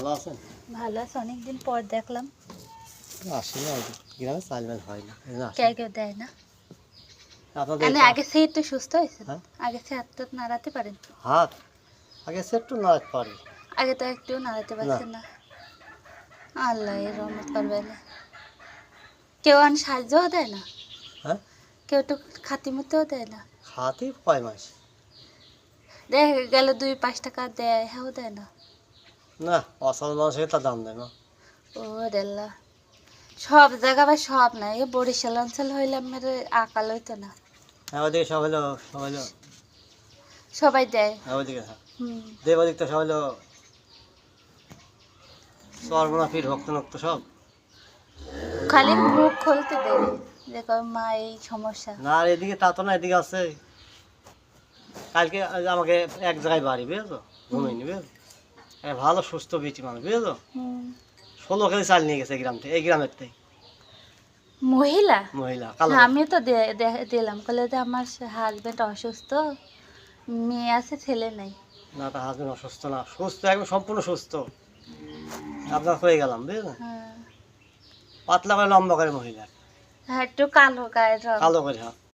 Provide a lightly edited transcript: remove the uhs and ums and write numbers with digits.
ভালো আছেন? ভালো আছে, অনেকদিন পর দেখলাম। আসি না, গ্রামে চালবান হয় না, কেউ দেয় না। আপনাদের আগে সে একটু সুস্থ হয়েছে, হ্যাঁ আগে সে হাত টাত নাড়াতে পারেন? হাত আগে সে একটু নাড়াতে পারি আগে তো একটু নাড়াতে পারছেন না। আল্লাহ এর রহমত করবে না। কেউ আন সাহায্যও দেয় না? হ্যাঁ, কেউ একটু খাতিমতেও দেয় না? হাতই কয় মাস দেখা গেল 2-5 টাকা দেয়, হ্যাঁ দেয় না। না, অসল মানুষের তার দাম দেয় না। ও আল্লাহ, সব জায়গা বা সব না, এই বরিশাল অঞ্চল হইলে আমার আকাল হইতো না। হ্যাঁ, ওইদিকে সব হলো, সব হলো, সবাই দেয়। হ্যাঁ ওইদিকে হ্যাঁ হুম। দেব ওদিক তো সব হলো সর্বনাফির ভক্ত নক্ত সব। খালি মুখ খুলতে দেরি, দেখো মা এই সমস্যা। না, আর এদিকে তা তো না, এদিকে আছে। কালকে আমাকে এক জায়গায় বাড়ি, বুঝেছো, ঘুমিয়ে নিবে ভালো সুস্থ বেশি মানুষ, বুঝেছো, হুম। 16 কেজি চাল নিয়ে গেছে গ্রাম থেকে, এই গ্রামের থেকে মহিলা? মহিলা, কালো। আমিও তো দিলাম, বলে যে আমার হাজবেন্ড অসুস্থ, মেয়ে আছে ছেলে নাই। না, তার হাজবেন্ড অসুস্থ না, সুস্থ, একদম সম্পূর্ণ সুস্থ। আপনার হয়ে গেলাম, বুঝলেন, হ্যাঁ, পাতলা করে লম্বা করে মহিলা, একটু কালো গায়ের রং। কালো করে, হ্যাঁ।